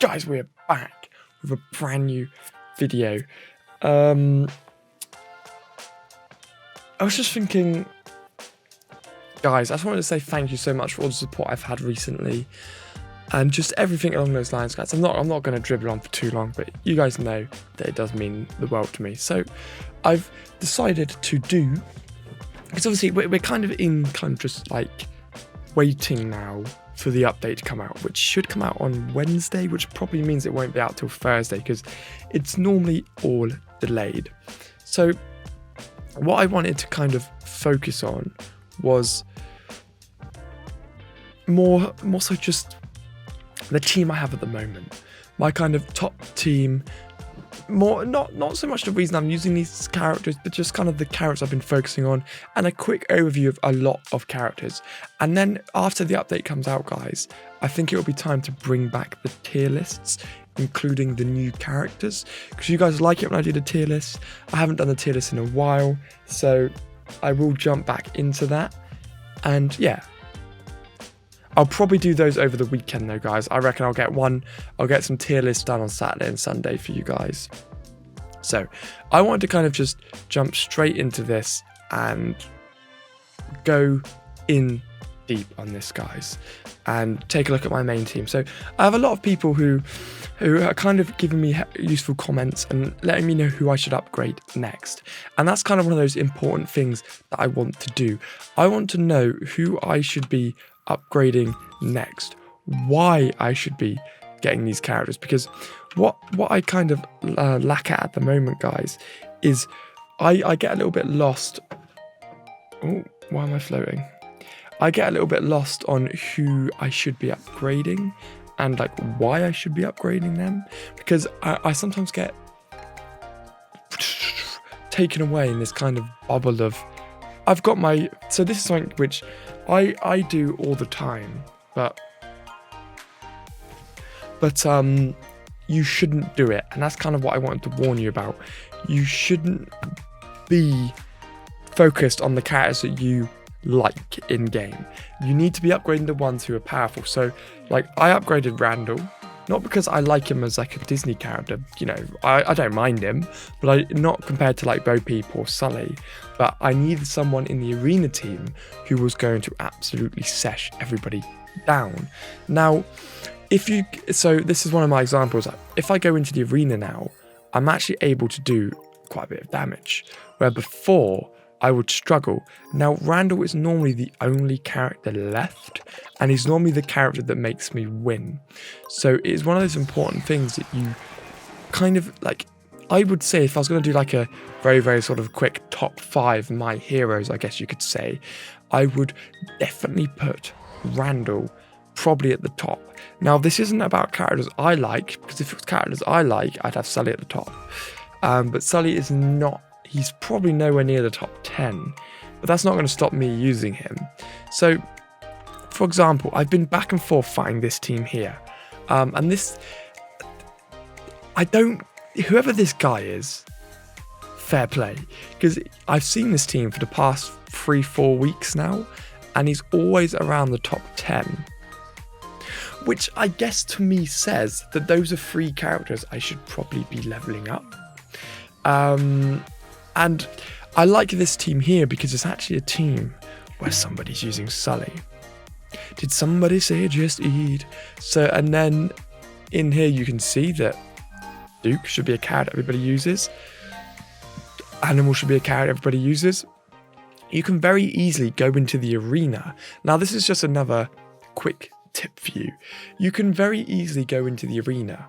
Guys, we're back with a brand new video. I was just thinking, guys, I just wanted to say thank you so much for all the support I've had recently and just everything along those lines, guys. I'm not going to dribble on for too long, but you guys know that it does mean the world to me. So I've decided to do, because obviously we're kind of just like waiting now for the update to come out, which should come out on Wednesday, which probably means it won't be out till Thursday because it's normally all delayed. So what I wanted to kind of focus on was more so just the team I have at the moment, my kind of top team. More not so much the reason I'm using these characters, but just kind of the characters I've been focusing on, and a quick overview of a lot of characters. And then after the update comes out, guys, I think it will be time to bring back the tier lists, including the new characters, because you guys like it when I do the tier list. I haven't done the tier list in a while, so I will jump back into that. And yeah, I'll probably do those over the weekend though, guys. I reckon I'll get some tier lists done on Saturday and Sunday for you guys. So I wanted to kind of just jump straight into this and go in deep on this, guys, and take a look at my main team. So I have a lot of people who are kind of giving me useful comments and letting me know who I should upgrade next. And that's kind of one of those important things that I want to do. I want to know who I should be upgrading next, why I should be getting these characters, because what I kind of lack at the moment, guys, is I get a little bit lost. Oh, why am I floating? I get a little bit lost on who I should be upgrading and like why I should be upgrading them, because I sometimes get taken away in this kind of bubble of I've got my, so this is something which I do all the time, but you shouldn't do it, and that's kind of what I wanted to warn you about. You shouldn't be focused on the characters that you like in game. You need to be upgrading the ones who are powerful. So like I upgraded Randall, not because I like him as like a Disney character, you know, I don't mind him, but not compared to like Bo Peep or Sully, but I needed someone in the arena team who was going to absolutely sesh everybody down. Now, so this is one of my examples. If I go into the arena now, I'm actually able to do quite a bit of damage, where before I would struggle. Now, Randall is normally the only character left, and he's normally the character that makes me win. So it is one of those important things that you kind of like, I would say if I was going to do like a very, very sort of quick top 5 my heroes, I guess you could say, I would definitely put Randall probably at the top. Now, this isn't about characters I like, because if it was characters I like, I'd have Sully at the top. But Sully is not. He's probably nowhere near the top 10, but that's not going to stop me using him. So, for example, I've been back and forth fighting this team here. And this, whoever this guy is, fair play. Because I've seen this team for the past 3-4 weeks now, and he's always around the top 10. Which I guess to me says that those are 3 characters I should probably be leveling up. And I like this team here because it's actually a team where somebody's using Sully. Did somebody say just eat? So, and then in here you can see that Duke should be a character everybody uses. Animal should be a character everybody uses. You can very easily go into the arena. Now, this is just another quick tip for you. You can very easily go into the arena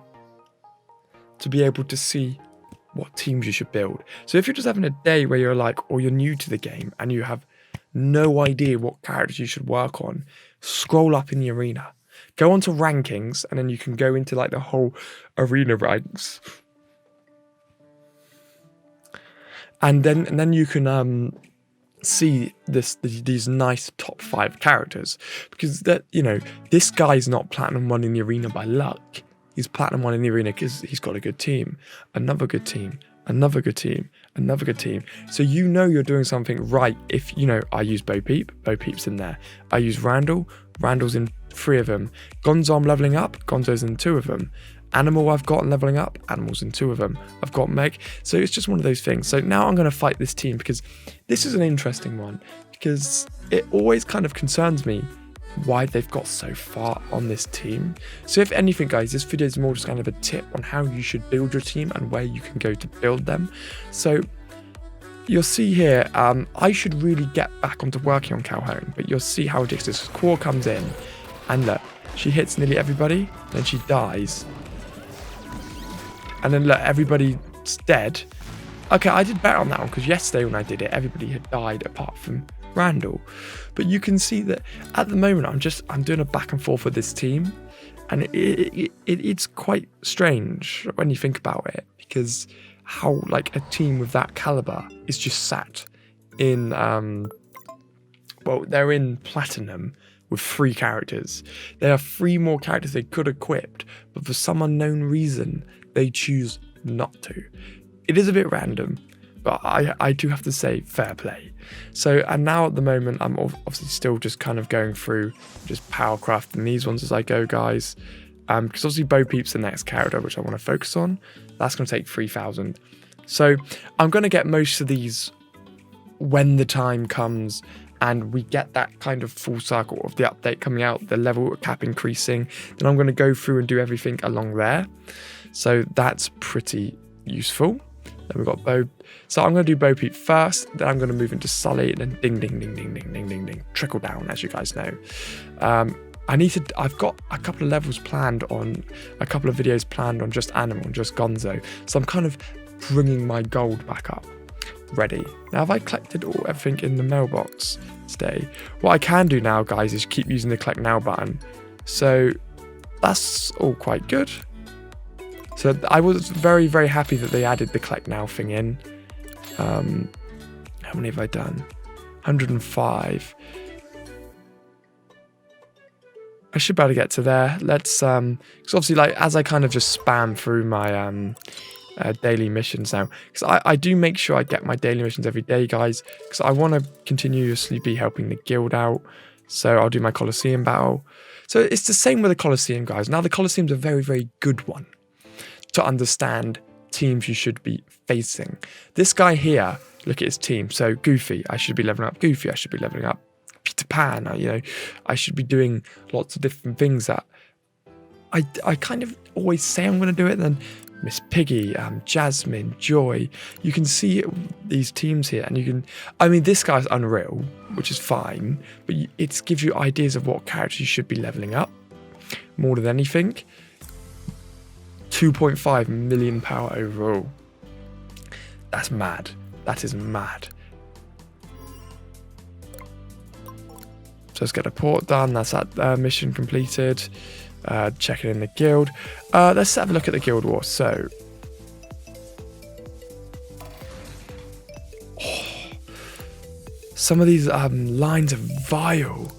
to be able to see what teams you should build. So if you're just having a day where you're like, or you're new to the game and you have no idea what characters you should work on, scroll up in the arena, go onto rankings, and then you can go into like the whole arena ranks. And then you can see these nice top 5 characters, because that, you know, this guy's not platinum 1 in the arena by luck. He's platinum 1 in the arena because he's got a good team, another good team, another good team, another good team. So you know you're doing something right if, you know, I use Bo Peep, Bo Peep's in there. I use Randall, Randall's in 3 of them. Gonzo I'm leveling up, Gonzo's in 2 of them. Animal I've got and leveling up, Animal's in 2 of them. I've got Meg, so it's just one of those things. So now I'm going to fight this team because this is an interesting one, because it always kind of concerns me why they've got so far on this team. So if anything, guys, this video is more just kind of a tip on how you should build your team and where you can go to build them. So you'll see here, I should really get back onto working on Calhoun, but you'll see how ridiculous. Core comes in and look, she hits nearly everybody, then she dies. And then look, everybody's dead. Okay, I did better on that one because yesterday when I did it, everybody had died apart from Randall. But you can see that at the moment, I'm doing a back and forth with this team. And it's quite strange when you think about it, because how like a team with that caliber is just sat in, well, they're in Platinum with 3 characters. There are 3 more characters they could equip, but for some unknown reason, they choose not to. It is a bit random, but I do have to say fair play. So, and now at the moment, I'm obviously still just kind of going through just power crafting these ones as I go, guys. Because obviously Bo Peep's the next character, which I want to focus on. That's going to take 3,000. So I'm going to get most of these when the time comes and we get that kind of full cycle of the update coming out, the level cap increasing, then I'm going to go through and do everything along there. So that's pretty useful. Then we've got Bo. So I'm going to do Bo Peep first, then I'm going to move into Sully, and then ding, ding, ding, ding, ding, ding, ding, ding, trickle down, as you guys know. I've got a couple of levels planned on, a couple of videos planned on just Animal and just Gonzo. So I'm kind of bringing my gold back up. Ready. Now, have I collected everything in the mailbox today? What I can do now, guys, is keep using the collect now button. So that's all quite good. So I was very, very happy that they added the collect now thing in. How many have I done? 105. I should be able to get to there. Let's, because obviously, like, as I kind of just spam through my daily missions now, because I do make sure I get my daily missions every day, guys, because I want to continuously be helping the guild out. So I'll do my Colosseum battle. So it's the same with the Colosseum, guys. Now, the Colosseum's a very, very good one to understand teams you should be facing. This guy here, look at his team. So Goofy, I should be leveling up Goofy. I should be leveling up Peter Pan. I should be doing lots of different things that I kind of always say I'm going to do it. Then Miss Piggy, Jasmine, Joy. You can see these teams here, and you can. I mean, this guy's unreal, which is fine, but it gives you ideas of what characters you should be leveling up more than anything. 2.5 million power overall. That's mad. That is mad. So let's get a port done. That's that mission completed. Checking in the guild. Let's have a look at the guild war. So, some of these lines are vile.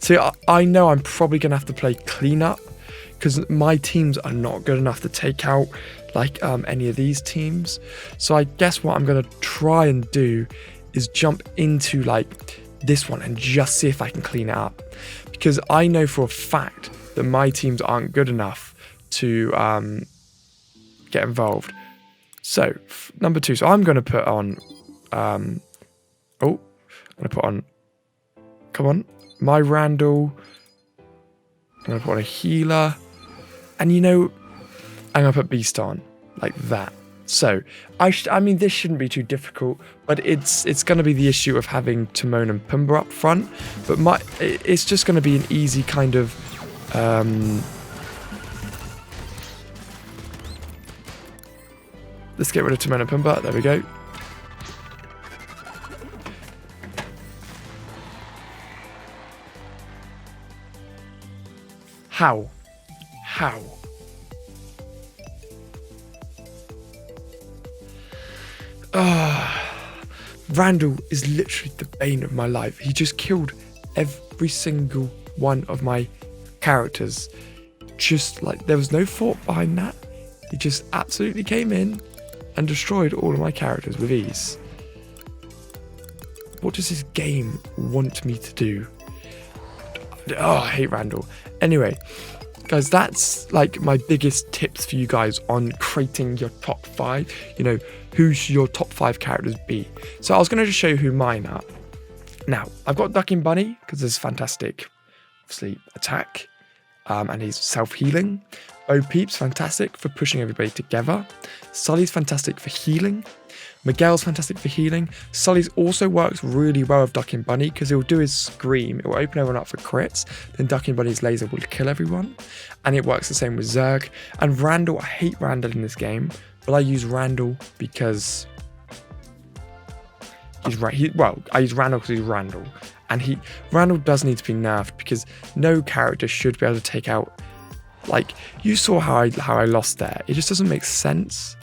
So I know I'm probably gonna have to play cleanup because my teams are not good enough to take out like any of these teams. So I guess what I'm gonna try and do is jump into like this one and just see if I can clean it up, because I know for a fact that my teams aren't good enough to get involved. So number 2, so I'm going to put on I'm going to put on, come on, my Randall. I'm going to put on a healer, and I'm going to put Beast on like that. So, I mean, this shouldn't be too difficult, but it's going to be the issue of having Timon and Pumbaa up front. But it's just going to be an easy kind of... let's get rid of Timon and Pumbaa. There we go. How? Randall is literally the bane of my life. He just killed every single one of my characters. Just like, there was no thought behind that. He just absolutely came in and destroyed all of my characters with ease. What does this game want me to do? Oh, I hate Randall. Anyway, guys, that's like my biggest tips for you guys on creating your top 5. You know, who should your top 5 characters be? So I was going to just show you who mine are. Now, I've got Ducking Bunny because there's fantastic, obviously, attack. And he's self-healing. Bo Peep's fantastic for pushing everybody together. Sully's fantastic for healing. Miguel's fantastic for healing. Sully's also works really well with Ducking Bunny because he'll do his scream. It will open everyone up for crits. Then Ducking Bunny's laser will kill everyone. And it works the same with Zerg. And Randall, I hate Randall in this game. But I use Randall because he's right. I use Randall because he's Randall. And Randall does need to be nerfed because no character should be able to take out, like, you saw how I lost there. It just doesn't make sense.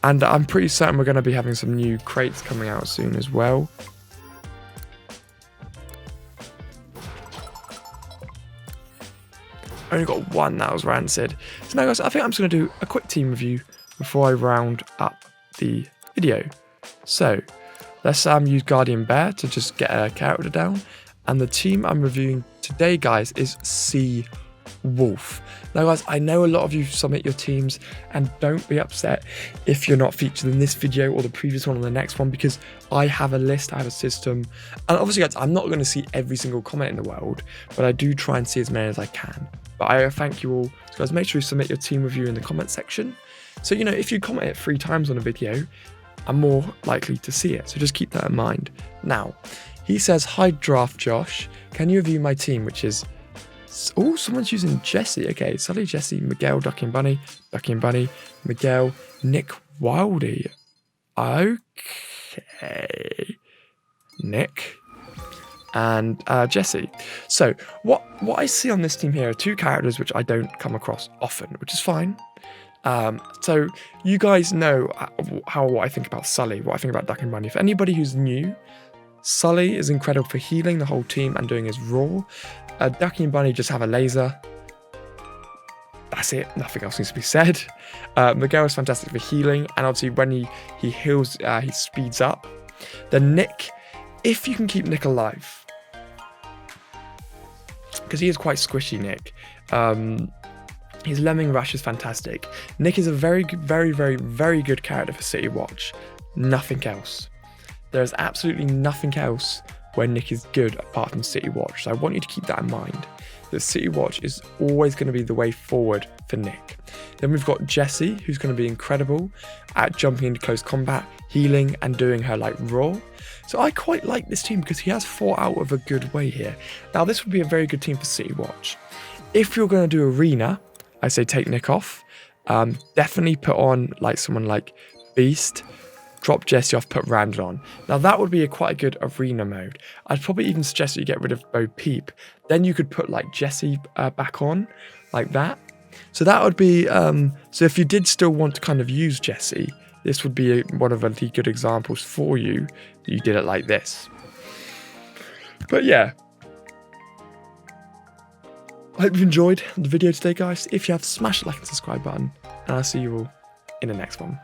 And I'm pretty certain we're going to be having some new crates coming out soon as well. I only got one that was rancid. So now guys, I think I'm just going to do a quick team review before I round up the video. So let's use Guardian Bear to just get a character down. And the team I'm reviewing today, guys, is Sea Wolf. Now, guys, I know a lot of you submit your teams, and don't be upset if you're not featured in this video or the previous one or the next one, because I have a list, I have a system. And obviously, guys, I'm not going to see every single comment in the world, but I do try and see as many as I can. But I thank you all. So, guys, make sure you submit your team review in the comment section. So, you know, if you comment it 3 times on a video, I'm more likely to see it. So just keep that in mind. Now, he says, hi, Giraffeyjosh. Can you review my team, which is... Oh, someone's using Jesse. Okay, Sully, Jesse, Miguel, Ducking Bunny, Miguel, Nick, Wildy. Okay. Nick and Jesse. So what I see on this team here are 2 characters which I don't come across often, which is fine. So you guys know what I think about Sully, what I think about Ducking Bunny. For anybody who's new, Sully is incredible for healing the whole team and doing his raw. Ducking Bunny just have a laser. That's it. Nothing else needs to be said. Miguel is fantastic for healing, and obviously when he heals, he speeds up. Then Nick, if you can keep Nick alive, because he is quite squishy, Nick. His Lemming Rush is fantastic. Nick is a very, very, very, very good character for City Watch. Nothing else. There is absolutely nothing else where Nick is good apart from City Watch. So I want you to keep that in mind. That City Watch is always going to be the way forward for Nick. Then we've got Jessie, who's going to be incredible at jumping into close combat, healing, and doing her like raw. So I quite like this team because he has 4 out of a good way here. Now this would be a very good team for City Watch. If you're going to do arena, I say take Nick off. Definitely put on like someone like Beast. Drop Jesse off, put Randall on. Now that would be quite a good arena mode. I'd probably even suggest that you get rid of Bo Peep. Then you could put like Jesse back on, like that. So that would be, so if you did still want to kind of use Jesse, this would be one of the good examples for you that you did it like this. But yeah. I hope you enjoyed the video today, guys. If you have, smash the like and subscribe button. And I'll see you all in the next one.